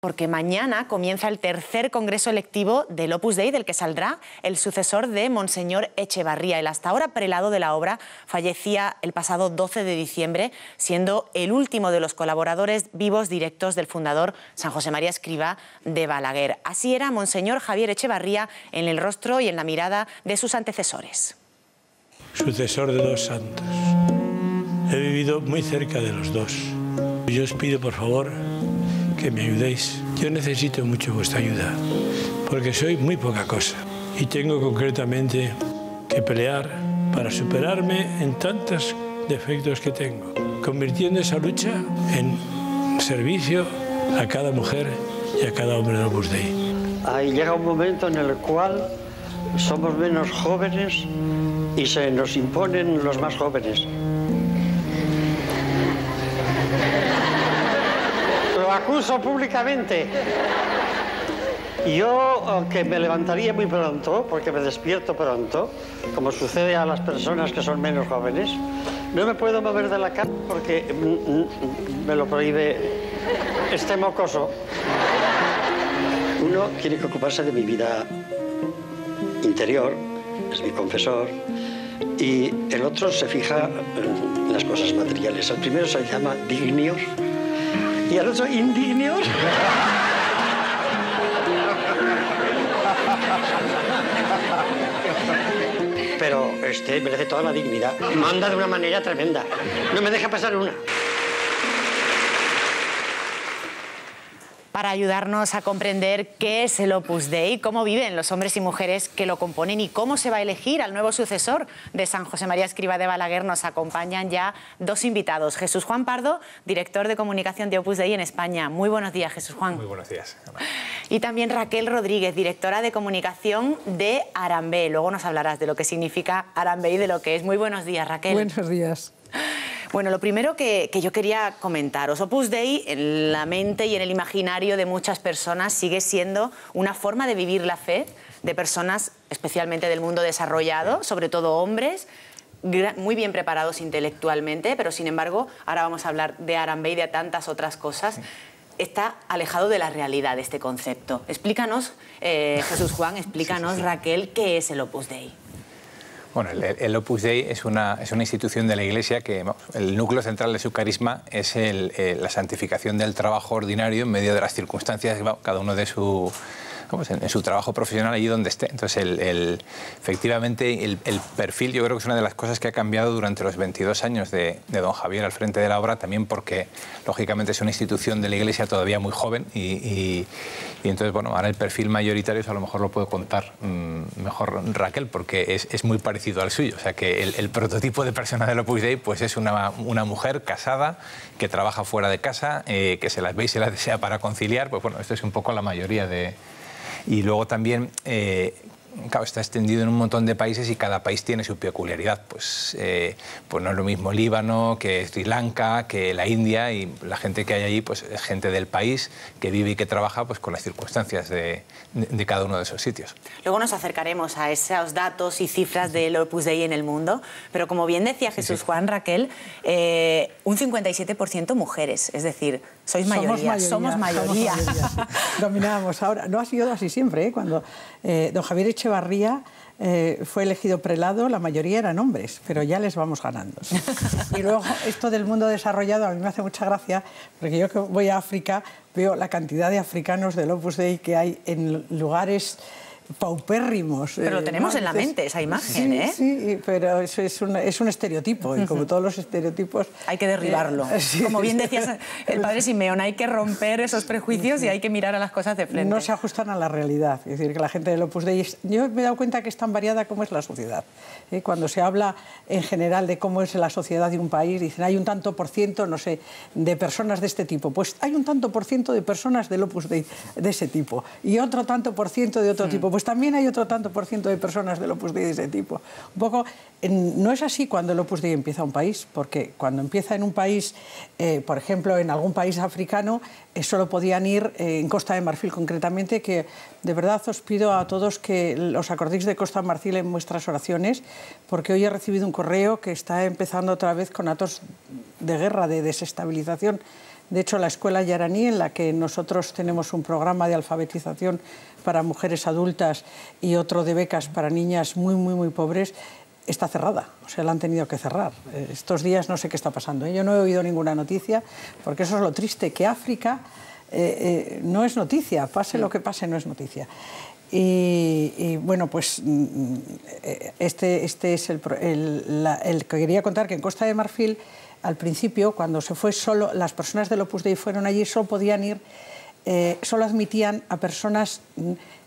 Porque mañana comienza el tercer congreso electivo del Opus Dei, del que saldrá el sucesor de Monseñor Echevarría. El hasta ahora prelado de la obra fallecía el pasado 12 de diciembre, siendo el último de los colaboradores vivos directos del fundador San José María Escrivá de Balaguer. Así era Monseñor Javier Echevarría en el rostro y en la mirada de sus antecesores. Sucesor de dos santos. He vivido muy cerca de los dos. Yo os pido, por favor, que me ayudéis. Yo necesito mucho vuestra ayuda, porque soy muy poca cosa y tengo concretamente que pelear para superarme en tantos defectos que tengo, convirtiendo esa lucha en servicio a cada mujer y a cada hombre del Opus Dei. Ahí llega un momento en el cual somos menos jóvenes y se nos imponen los más jóvenes. Lo acuso públicamente. Yo, aunque me levantaría muy pronto, porque me despierto pronto, como sucede a las personas que son menos jóvenes, no me puedo mover de la cama porque me lo prohíbe este mocoso. Uno tiene que ocuparse de mi vida interior, es mi confesor, y el otro se fija en las cosas materiales. El primero se llama dignios y el otro indignios. Pero merece toda la dignidad. Manda de una manera tremenda. No me deja pasar una. Para ayudarnos a comprender qué es el Opus Dei, cómo viven los hombres y mujeres que lo componen y cómo se va a elegir al nuevo sucesor de San José María Escrivá de Balaguer, nos acompañan ya dos invitados. Jesús Juan Pardo, director de comunicación de Opus Dei en España. Muy buenos días, Jesús Juan. Muy buenos días. Y también Raquel Rodríguez, directora de comunicación de Arambey. Luego nos hablarás de lo que significa Arambey y de lo que es. Muy buenos días, Raquel. Buenos días. Bueno, lo primero que yo quería comentaros, Opus Dei en la mente y en el imaginario de muchas personas sigue siendo una forma de vivir la fe de personas especialmente del mundo desarrollado, sobre todo hombres, muy bien preparados intelectualmente, pero sin embargo, ahora vamos a hablar de Arambey y de tantas otras cosas. Está alejado de la realidad este concepto. Explícanos, Jesús Juan, explícanos, Raquel, ¿qué es el Opus Dei? Bueno, el Opus Dei es una institución de la Iglesia que el núcleo central de su carisma es la santificación del trabajo ordinario en medio de las circunstancias, cada uno de en su trabajo profesional allí donde esté. Entonces, efectivamente, el perfil yo creo que es una de las cosas que ha cambiado durante los 22 años de don Javier al frente de la obra, también porque, lógicamente, es una institución de la Iglesia todavía muy joven y entonces, bueno, ahora el perfil mayoritario a lo mejor lo puedo contar mejor Raquel, porque es muy parecido al suyo. O sea, que el prototipo de persona del Opus Dei pues es una mujer casada que trabaja fuera de casa, que se las ve y se las desea para conciliar. Pues bueno, esto es un poco la mayoría de... Y luego también, claro, está extendido en un montón de países y cada país tiene su peculiaridad. Pues no es lo mismo Líbano que Sri Lanka, que la India, y la gente que hay allí pues es gente del país que vive y que trabaja pues con las circunstancias de cada uno de esos sitios. Luego nos acercaremos a esos datos y cifras del Opus Dei en el mundo, pero como bien decía Jesús Juan, Raquel, un 57% mujeres, es decir, somos mayoría. Dominamos ahora. No ha sido así siempre, ¿eh? Cuando don Javier Echevarría fue elegido prelado, la mayoría eran hombres, pero ya les vamos ganando. Y luego esto del mundo desarrollado a mí me hace mucha gracia, porque yo que voy a África veo la cantidad de africanos del Opus Dei que hay en lugares paupérrimos. Pero lo tenemos en la mente, esa imagen, sí, ¿eh? Sí, pero eso es un estereotipo, y como todos los estereotipos... Hay que derribarlo. Sí. Como bien decías el padre Simeón, hay que romper esos prejuicios y hay que mirar a las cosas de frente. No se ajustan a la realidad. Es decir, que la gente del Opus Dei... Yo me he dado cuenta que es tan variada como es la sociedad. Cuando se habla en general de cómo es la sociedad de un país, dicen hay un tanto por ciento, no sé, de personas de este tipo. Pues hay un tanto por ciento de personas del Opus Dei de ese tipo. Y otro tanto por ciento de otro tipo. Pues también hay otro tanto por ciento de personas del Opus Dei de ese tipo. Un poco, no es así cuando el Opus Dei empieza un país, porque cuando empieza en un país, por ejemplo, en algún país africano, solo podían ir en Costa de Marfil concretamente, que de verdad os pido a todos que os acordéis de Costa de Marfil en vuestras oraciones, porque hoy he recibido un correo que está empezando otra vez con actos de guerra, de desestabilización De hecho, la escuela Yaraní, en la que nosotros tenemos un programa de alfabetización para mujeres adultas y otro de becas para niñas muy pobres, está cerrada, o sea, la han tenido que cerrar. Estos días no sé qué está pasando, ¿eh? Yo no he oído ninguna noticia, porque eso es lo triste, que África no es noticia, pase lo que pase, no es noticia. Y bueno, pues este es el que quería contar, que en Costa de Marfil, al principio, cuando se fue solo, las personas del Opus Dei fueron allí, solo podían ir, solo admitían a personas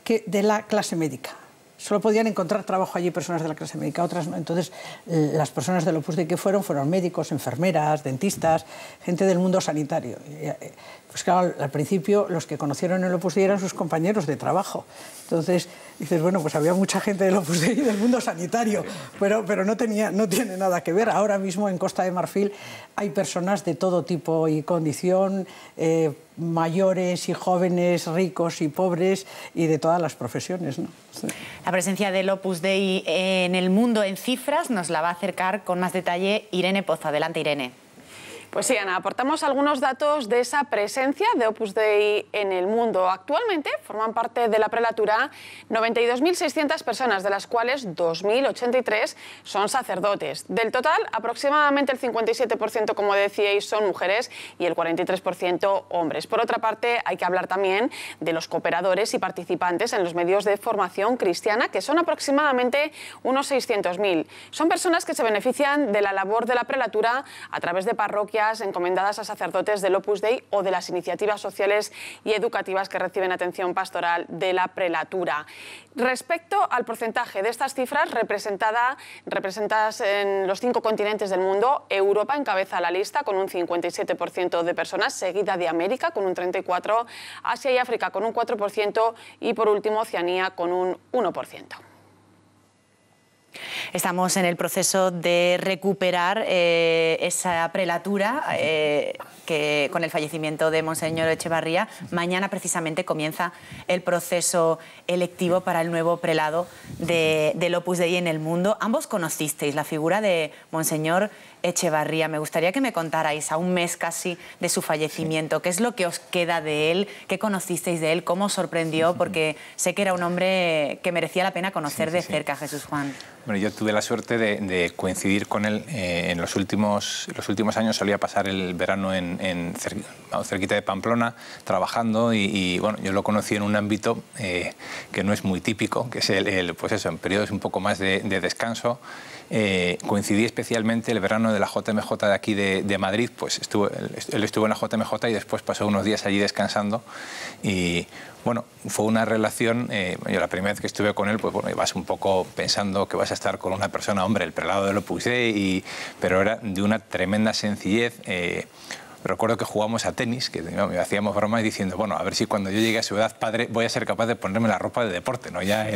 de la clase médica. Solo podían encontrar trabajo allí personas de la clase médica, otras no. Entonces, las personas del Opus Dei que fueron médicos, enfermeras, dentistas, gente del mundo sanitario. Pues claro, al principio los que conocieron el Opus Dei eran sus compañeros de trabajo. Entonces, dices, bueno, pues había mucha gente del Opus Dei del mundo sanitario, pero no tiene nada que ver. Ahora mismo en Costa de Marfil hay personas de todo tipo y condición, mayores y jóvenes, ricos y pobres, y de todas las profesiones, ¿no? Sí. La presencia del Opus Dei en el mundo en cifras nos la va a acercar con más detalle Irene Pozo. Adelante, Irene. Pues sí, Ana, aportamos algunos datos de esa presencia de Opus Dei en el mundo. Actualmente forman parte de la prelatura 92.600 personas, de las cuales 2.083 son sacerdotes. Del total, aproximadamente el 57%, como decíais, son mujeres y el 43% hombres. Por otra parte, hay que hablar también de los cooperadores y participantes en los medios de formación cristiana, que son aproximadamente unos 600.000. Son personas que se benefician de la labor de la prelatura a través de parroquias encomendadas a sacerdotes del Opus Dei o de las iniciativas sociales y educativas que reciben atención pastoral de la prelatura. Respecto al porcentaje de estas cifras representadas en los 5 continentes del mundo, Europa encabeza la lista con un 57% de personas, seguida de América con un 34%, Asia y África con un 4% y por último Oceanía con un 1%. Estamos en el proceso de recuperar esa prelatura que con el fallecimiento de Monseñor Echevarría. Mañana precisamente comienza el proceso electivo para el nuevo prelado del Opus Dei en el mundo. Ambos conocisteis la figura de Monseñor Echevarría. Me gustaría que me contarais, a un mes casi de su fallecimiento, qué es lo que os queda de él, qué conocisteis de él, cómo os sorprendió, porque sé que era un hombre que merecía la pena conocer de cerca, Jesús Juan. Bueno, yo tuve la suerte de coincidir con él en los últimos años. Solía pasar el verano cerquita de Pamplona trabajando y bueno, yo lo conocí en un ámbito que no es muy típico, que es pues eso, en periodos un poco más de descanso. Coincidí especialmente el verano de la JMJ de aquí de Madrid, pues él estuvo en la JMJ y después pasó unos días allí descansando y bueno, fue una relación, yo la primera vez que estuve con él, pues bueno, ibas un poco pensando que vas a estar con una persona, hombre, el prelado del Opus Dei, pero era de una tremenda sencillez. Recuerdo que jugamos a tenis, que hacíamos bromas diciendo, bueno, a ver si cuando yo llegue a su edad padre voy a ser capaz de ponerme la ropa de deporte, ¿no? Ya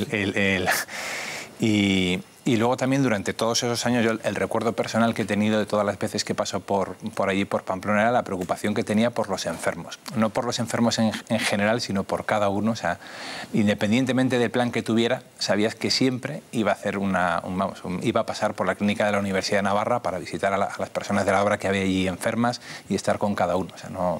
Y luego también durante todos esos años, yo el recuerdo personal que he tenido de todas las veces que pasó por allí, por Pamplona, era la preocupación que tenía por los enfermos. No por los enfermos en general, sino por cada uno. O sea, independientemente del plan que tuviera, sabías que siempre iba a hacer iba a pasar por la clínica de la Universidad de Navarra para visitar a las personas de la obra que había allí enfermas y estar con cada uno. O sea, no...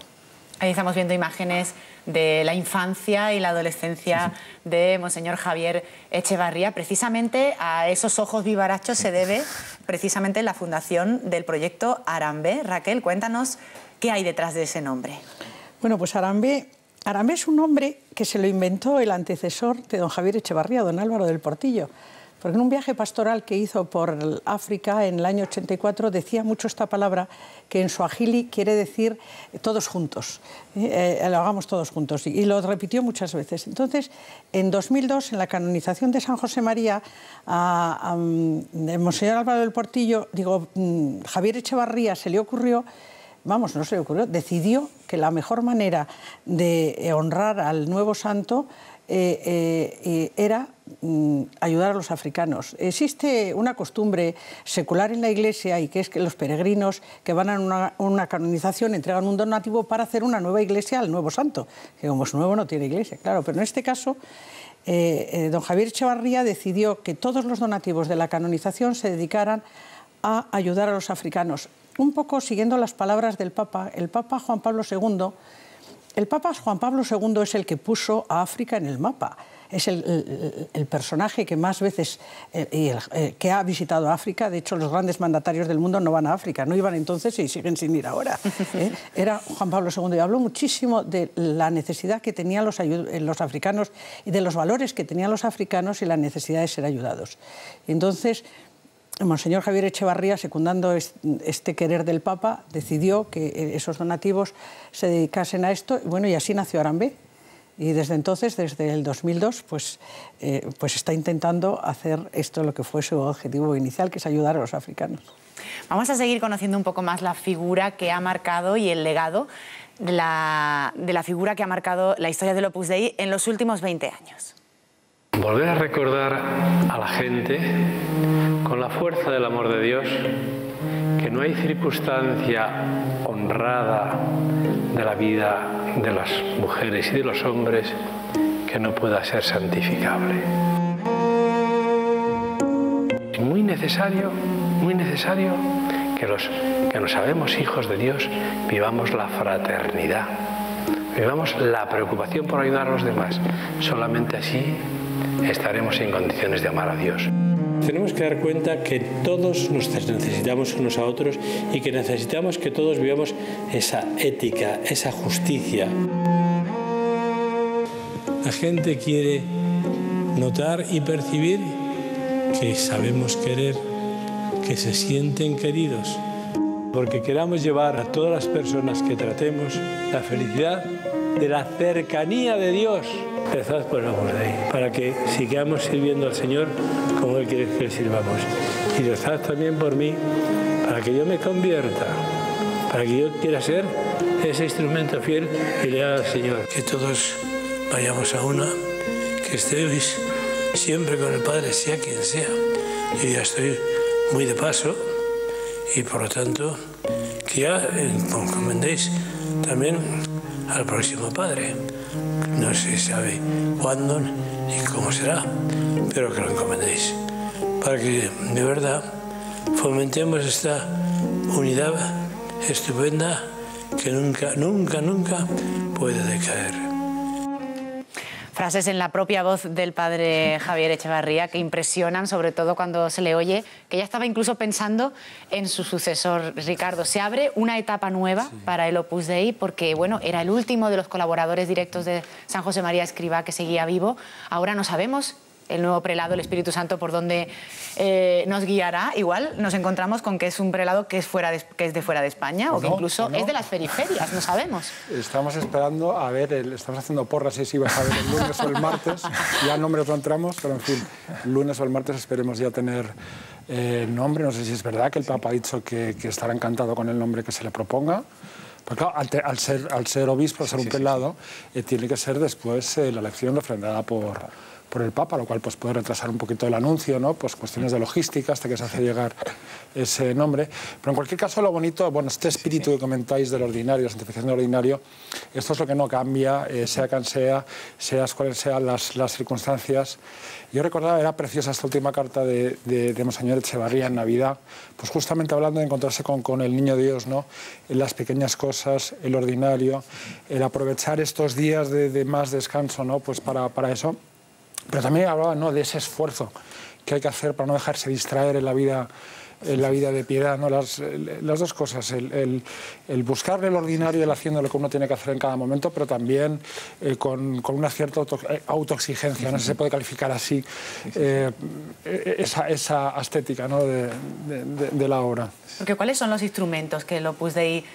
Ahí estamos viendo imágenes de la infancia y la adolescencia de Monseñor Javier Echevarría. Precisamente a esos ojos vivarachos se debe precisamente la fundación del proyecto Arambé. Raquel, cuéntanos qué hay detrás de ese nombre. Bueno, pues Arambé es un nombre que se lo inventó el antecesor de don Javier Echevarría, don Álvaro del Portillo. Porque en un viaje pastoral que hizo por África en el año 84 decía mucho esta palabra que en suajili quiere decir todos juntos, lo hagamos todos juntos, y lo repitió muchas veces. Entonces, en 2002, en la canonización de San José María, a Monseñor Álvaro del Portillo, Javier Echevarría se le ocurrió, no se le ocurrió, decidió que la mejor manera de honrar al nuevo santo era ayudar a los africanos. Existe una costumbre secular en la Iglesia, y que es que los peregrinos que van a una canonización entregan un donativo para hacer una nueva iglesia al nuevo santo, que como es nuevo no tiene iglesia, claro, pero en este caso don Javier Echevarría decidió que todos los donativos de la canonización se dedicaran a ayudar a los africanos. un poco siguiendo las palabras del Papa, el Papa Juan Pablo II es el que puso a África en el mapa. Es el personaje que más veces que ha visitado África. De hecho, los grandes mandatarios del mundo no van a África. No iban entonces y siguen sin ir ahora. Era Juan Pablo II y habló muchísimo de la necesidad que tenían los africanos y de los valores que tenían los africanos y la necesidad de ser ayudados. Y entonces, Monseñor Javier Echevarría, secundando este querer del Papa, decidió que esos donativos se dedicasen a esto. Y bueno, y así nació Arambe. Y desde entonces, desde el 2002, pues está intentando hacer esto lo que fue su objetivo inicial, que es ayudar a los africanos. Vamos a seguir conociendo un poco más la figura que ha marcado y el legado de la figura que ha marcado la historia del Opus Dei en los últimos 20 años. Volver a recordar a la gente, con la fuerza del amor de Dios, que no hay circunstancia honrada de la vida de las mujeres y de los hombres que no pueda ser santificable. Es muy necesario que los que nos sabemos hijos de Dios vivamos la fraternidad, vivamos la preocupación por ayudar a los demás. Solamente así estaremos en condiciones de amar a Dios. Tenemos que dar cuenta que todos nos necesitamos unos a otros y que necesitamos que todos vivamos esa ética, esa justicia. La gente quiere notar y percibir que sabemos querer, que se sienten queridos, porque queramos llevar a todas las personas que tratemos la felicidad de la cercanía de Dios. Rezad por el Opus Dei, para que sigamos sirviendo al Señor como Él quiere que le sirvamos. Y rezad también por mí, para que yo me convierta, para que yo quiera ser ese instrumento fiel y leal al Señor. Que todos vayamos a una, que estéis siempre con el Padre, sea quien sea. Yo ya estoy muy de paso y por lo tanto que ya encomendéis también al próximo Padre. No se sabe cuándo ni cómo será, pero que lo encomendéis, para que de verdad fomentemos esta unidad estupenda que nunca puede decaer. Frases en la propia voz del padre Javier Echevarría que impresionan, sobre todo cuando se le oye, que ya estaba incluso pensando en su sucesor, Ricardo. Se abre una etapa nueva para el Opus Dei porque, bueno, era el último de los colaboradores directos de San José María Escrivá que seguía vivo. Ahora no sabemos el nuevo prelado, el Espíritu Santo, por dónde nos guiará. Igual nos encontramos con que es un prelado que es de fuera de España o que incluso es de las periferias, no sabemos. Estamos esperando a ver, estamos haciendo porras si vas a ver el lunes o el martes, ya no nos lo entramos, pero en fin, el lunes o el martes esperemos ya tener nombre. No sé si es verdad que el Papa ha dicho que estará encantado con el nombre que se le proponga. Porque claro, al ser obispo, al ser un prelado, tiene que ser después la elección refrendada por el Papa, lo cual pues, puede retrasar un poquito el anuncio, ¿no? Pues cuestiones de logística hasta que se hace llegar ese nombre. Pero en cualquier caso, lo bonito, bueno, este espíritu que comentáis del ordinario, la santificación del ordinario, esto es lo que no cambia, sea quien sea, cuáles sean las circunstancias. Yo recordaba, era preciosa esta última carta de Monseñor Echevarría en Navidad, pues justamente hablando de encontrarse con el Niño Dios, ¿no? En las pequeñas cosas, el ordinario, el aprovechar estos días de más descanso, ¿no? Pues para eso. Pero también hablaba, ¿no?, de ese esfuerzo que hay que hacer para no dejarse distraer en la vida de piedad, ¿no? Las dos cosas, el buscar el ordinario y el haciendo lo que uno tiene que hacer en cada momento, pero también con una cierta autoexigencia, no sé si se puede calificar así, esa estética, ¿no?, de la obra. Porque ¿cuáles son los instrumentos que el Opus Dei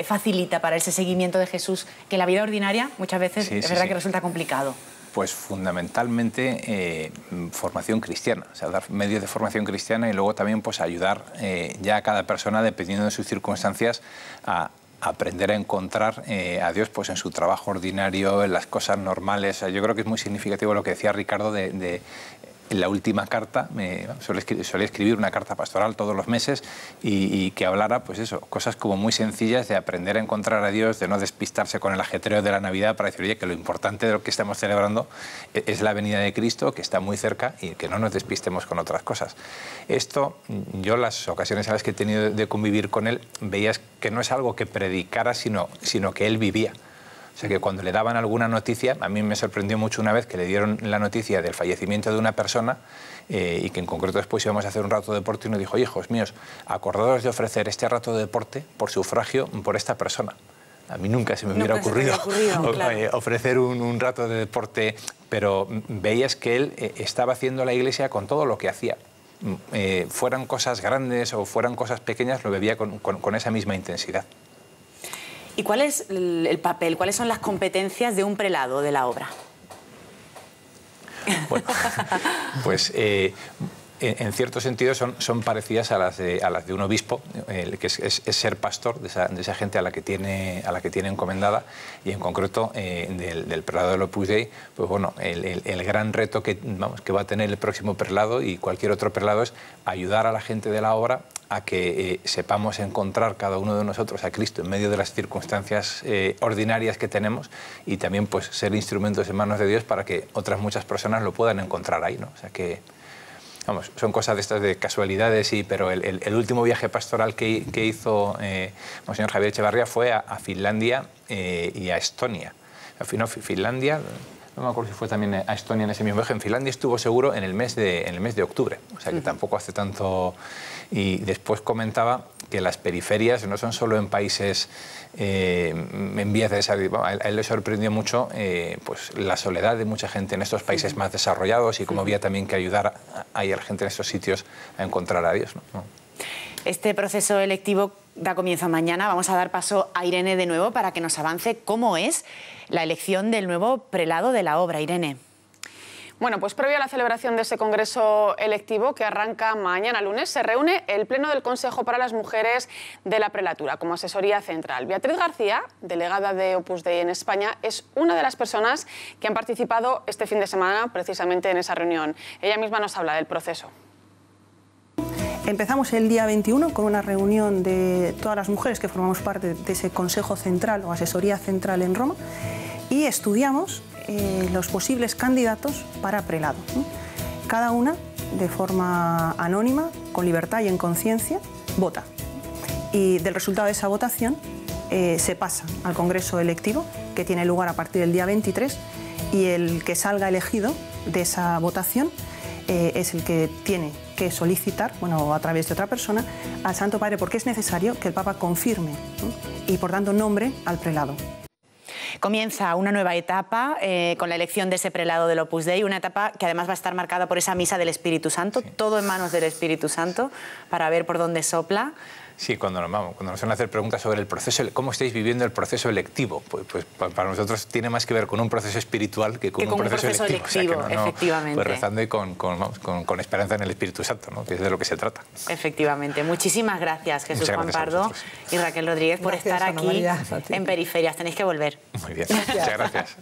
facilita para ese seguimiento de Jesús, que en la vida ordinaria muchas veces es verdad que resulta complicado? Pues fundamentalmente formación cristiana, o sea, dar medios de formación cristiana y luego también pues ayudar ya a cada persona, dependiendo de sus circunstancias, a aprender a encontrar a Dios pues en su trabajo ordinario, en las cosas normales. O sea, yo creo que es muy significativo lo que decía Ricardo de en la última carta, solía escribir una carta pastoral todos los meses y que hablara, pues eso, cosas como muy sencillas de aprender a encontrar a Dios, de no despistarse con el ajetreo de la Navidad, para decir, oye, que lo importante de lo que estamos celebrando es la venida de Cristo, que está muy cerca, y que no nos despistemos con otras cosas. Esto, yo las ocasiones en las que he tenido de convivir con él, veías que no es algo que predicara, sino que él vivía. O sea, que cuando le daban alguna noticia, a mí me sorprendió mucho una vez que le dieron la noticia del fallecimiento de una persona y que en concreto después íbamos a hacer un rato de deporte y nos dijo, hijos míos, acordaos de ofrecer este rato de deporte por sufragio por esta persona. A mí nunca se me hubiera ocurrido claro, ofrecer un rato de deporte, pero veías que él estaba haciendo la Iglesia con todo lo que hacía. Fueran cosas grandes o fueran cosas pequeñas, lo bebía con esa misma intensidad. ¿Y cuál es el papel, cuáles son las competencias de un prelado de la obra? Bueno, pues en cierto sentido son parecidas a las de un obispo, que es ser pastor de esa gente a la que tiene encomendada, y en concreto del prelado del Opus Dei, pues bueno, el gran reto que va a tener el próximo prelado y cualquier otro prelado es ayudar a la gente de la obra a que sepamos encontrar cada uno de nosotros a Cristo en medio de las circunstancias ordinarias que tenemos, y también pues ser instrumentos en manos de Dios para que otras muchas personas lo puedan encontrar ahí, ¿no? O sea que, vamos, son cosas de estas de casualidades, sí, pero el último viaje pastoral que hizo Monseñor Javier Echevarría fue a Finlandia y a Estonia. No, Finlandia, no me acuerdo si fue también a Estonia en ese mismo viaje. En Finlandia estuvo seguro en el mes de octubre, o sea que tampoco hace tanto. Y después comentaba que las periferias no son solo en países en vías de desarrollo. A él le sorprendió mucho pues la soledad de mucha gente en estos países más desarrollados, y cómo había también que ayudar a la gente en estos sitios a encontrar a Dios, ¿no? Este proceso electivo da comienzo mañana. Vamos a dar paso a Irene de nuevo para que nos avance cómo es la elección del nuevo prelado de la obra. Irene. Bueno, pues previo a la celebración de ese congreso electivo que arranca mañana lunes, se reúne el Pleno del Consejo para las Mujeres de la Prelatura como asesoría central. Beatriz García, delegada de Opus Dei en España, es una de las personas que han participado este fin de semana precisamente en esa reunión. Ella misma nos habla del proceso. Empezamos el día 21 con una reunión de todas las mujeres que formamos parte de ese Consejo Central o Asesoría Central en Roma, y estudiamos los posibles candidatos para prelado. Cada una, de forma anónima, con libertad y en conciencia, vota. Y del resultado de esa votación se pasa al Congreso electivo, que tiene lugar a partir del día 23, y el que salga elegido de esa votación es el que tiene que solicitar, bueno, a través de otra persona, al Santo Padre, porque es necesario que el Papa confirme y, por tanto, nombre al prelado. Comienza una nueva etapa con la elección de ese prelado del Opus Dei, una etapa que además va a estar marcada por esa misa del Espíritu Santo, sí. Todo en manos del Espíritu Santo, para ver por dónde sopla. Sí, cuando nos van a hacer preguntas sobre el proceso, cómo estáis viviendo el proceso electivo, pues para nosotros tiene más que ver con un proceso espiritual que con un proceso electivo. O sea, que no, efectivamente. Pues rezando y con esperanza en el Espíritu Santo, ¿no? Que es de lo que se trata. Efectivamente. Muchísimas gracias, Jesús Juan Pardo y Raquel Rodríguez, por estar aquí en Periferias. Tenéis que volver. Muy bien. Muchas gracias.